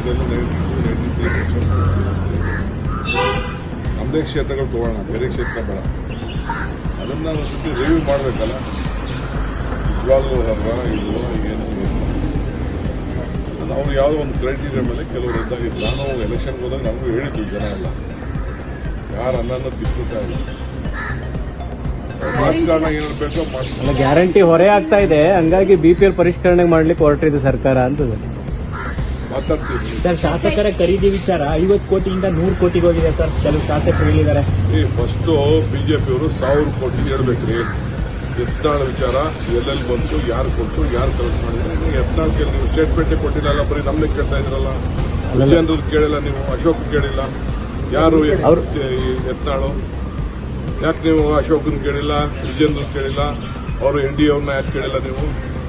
ರಾಜ್ಯದಲ್ಲಿ 93% ನಮ್ಮದೇ ಕ್ಷೇತ್ರಗಳು ತೊಗೊಳ್ಳೋಣ, ಬೇರೆ ಕ್ಷೇತ್ರ ಬೇಡ. ಅದನ್ನು ಒಂದು ಸತಿ ರಿವ್ಯೂ ಮಾಡಬೇಕಲ್ಲ, ನಿಜವಾಗ್ಲೂ ಅಲ್ವಾ ಇದು ಏನು ಅವ್ರು ಯಾವುದೋ ಒಂದು ಕ್ರೈಟೀರಿಯಾ ಮೇಲೆ ಕೆಲವರು ಇದ್ದಾಗಿತ್ತು. ನಾನು ಎಲೆಕ್ಷನ್ಗೆ ಹೋದಾಗ ನನಗೂ ಹೇಳಿದ್ವಿ ಜನ ಎಲ್ಲ, ಯಾರು ಅನ್ನನ್ನು ತಿಳ್ಕೊತಾ ಇಲ್ಲ, ರಾಜಕಾರಣ ಏನು ಬೇಕೋ ಅಲ್ಲ, ಗ್ಯಾರಂಟಿ ಹೊರೆ ಆಗ್ತಾ ಇದೆ, ಹಂಗಾಗಿ BPL ಪರಿಷ್ಕರಣೆ ಮಾಡ್ಲಿಕ್ಕೆ ಹೊರಟಿದೆ ಸರ್ಕಾರ ಅಂತ ಮಾತಾಡ್ತೀವಿ. ಸರ್, ಶಾಸಕರ ಖರೀದಿ ವಿಚಾರ 50 ಕೋಟಿಯಿಂದ 100 ಕೋಟಿಗೆ ಹೋಗಿದೆ ಸರ್, ಕೆಲವು ಶಾಸಕರು ಹೇಳಿದ್ದಾರೆ. ಫಸ್ಟು ಬಿಜೆಪಿಯವರು 1000 ಕೋಟಿ ಹೇಳ್ಬೇಕ್ರಿ. ಯತ್ನಾಳ್ ವಿಚಾರ ಎಲ್ಲೆಲ್ಲಿ ಬಂತು, ಯಾರು ಕೊಟ್ಟು, ಯಾರು ಕಲೆಕ್ಟ್ ಮಾಡಿದ್ರೆ. ಯತ್ನಾಳ್ ನೀವು ಸ್ಟೇಟ್ಮೆಂಟೇ ಕೊಟ್ಟಿಲ್ಲ, ಬರೀ ನಮ್ಮನ್ನೇ ಕೇಳ್ತಾ ಇದ್ರಲ್ಲ. ವಿಜೇಂದ್ರ ಕೇಳಿಲ್ಲ, ನೀವು ಅಶೋಕ್ ಕೇಳಿಲ್ಲ, ಯಾರು ಯತ್ನಾಳು ಯಾಕೆ ನೀವು ಅಶೋಕನ್ ಕೇಳಿಲ್ಲ, ವಿಜೇಂದ್ರ ಕೇಳಿಲ್ಲ, ಅವರು NDA ಅವ್ರನ್ನ ಯಾಕೆ ಕೇಳಿಲ್ಲ?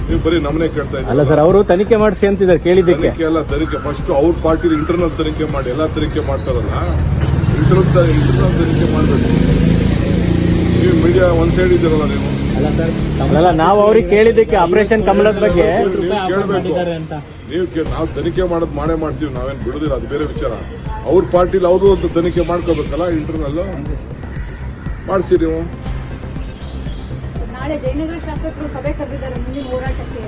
ನೀವು ಬರೀ ನಮ್ಮನ್ನೇ ಕೇಳ್ತಾ ಇದ್ದೀವಿ. ಅಲ್ಲ ಸರ್, ಅವರು ತನಿಖೆ ಮಾಡಿಸಿ ಅಂತಿದ್ದಾರೆ ಕೇಳಿದ್ದಕ್ಕೆ. ತನಿಖೆ ಫಸ್ಟ್ ಅವ್ರ ಪಾರ್ಟಿ ಇಂಟರ್ನಲ್ ತನಿಖೆ ಮಾಡಿ, ಎಲ್ಲ ತನಿಖೆ ಮಾಡ್ತಾರಲ್ಲ, ಇಂಟರ್ನಲ್ ತನಿಖೆ ಮಾಡಬೇಕು. ನೀವು ಮೀಡಿಯಾ ಒಂದ್ ಸೈಡ್ ಇದ್ದೀರಲ್ಲ ನೀವು. ಅಲ್ಲ, ನಾವು ಅವ್ರಿಗೆ ಕೇಳಿದ್ದಕ್ಕೆ ಆಪರೇಷನ್ ಕಮಲದ ಬಗ್ಗೆ ಕೇಳಬೇಕು. ನಾವು ತನಿಖೆ ಮಾಡೇ ಮಾಡ್ತೀವಿ, ನಾವೇನು ಬಿಡುದಿಲ್ಲ, ಅದು ಬೇರೆ ವಿಚಾರ. ಅವ್ರ ಪಾರ್ಟಿಲಿ ಅವರು ಒಂದು ತನಿಖೆ ಮಾಡ್ಕೋಬೇಕಲ್ಲ, ಇಂಟರ್ನಲ್ ಮಾಡಿಸಿ ನೀವು. ನಾಳೆ ಜಯನಗರ ಶಾಸಕರು ಸಭೆ ಕರೆದಿದ್ದಾರೆ ಮುಂದಿನ ಹೋರಾಟಕ್ಕೆ.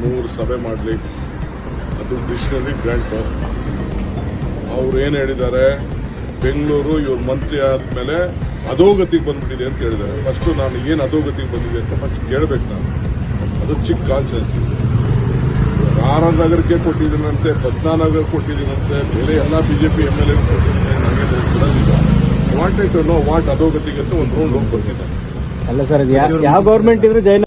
100 ಸಭೆ ಮಾಡಲಿ, ಅದು ಡಿಕ್ಷನರಿ ಗ್ರಾಂಟ್. ಅವ್ರು ಏನು ಹೇಳಿದ್ದಾರೆ, ಬೆಂಗಳೂರು ಇವ್ರ ಮಂತ್ರಿ ಆದ್ಮೇಲೆ ಅಧೋಗತಿಗೆ ಬಂದ್ಬಿಟ್ಟಿದೆ ಅಂತ ಹೇಳಿದ್ದಾರೆ. ಫಸ್ಟು ನಾನು ಏನು ಅಧೋಗತಿಗೆ ಬಂದಿದೆ ಅಂತ ಫಸ್ಟ್ ಕೇಳಬೇಕು ನಾನು. ಅದು ಚಿಕ್ಕ ಕಾನ್ಸೆನ್ಸ್. ನಗರಕ್ಕೆ ಕೊಟ್ಟಿದ್ದೀನಂತೆ, ಪದ್ಮನಾಭನಗರ ಕೊಟ್ಟಿದ್ದೀನಂತೆ, ಬೇರೆ ಎಲ್ಲ BJP MLA ಕೊಟ್ಟಿದ್ದೀನಿ, ನನಗೆ ಕೊಡೋದಿಲ್ಲ. ವಾಂಟೆಡ್ ಟು ನೋ ವಾಟ್ ಅಧೋಗತಿಗೆ ಅಂತ ಒಂದು ರೌಂಡ್ ಹೋಗಿ ಬರ್ತಿದ್ದೆ. ಅಲ್ಲ ಸರ್, ಯಾವ ಗೌರ್ಮೆಂಟ್ ಇದ್ರು ಜೈನ.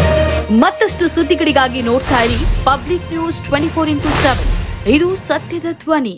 ಮತ್ತಷ್ಟು ಸುದ್ದಿಗಳಿಗಾಗಿ ನೋಡ್ತಾ ಇರಿ ಪಬ್ಲಿಕ್ ನ್ಯೂಸ್ 24x7. ಇದು ಸತ್ಯದ ಧ್ವನಿ.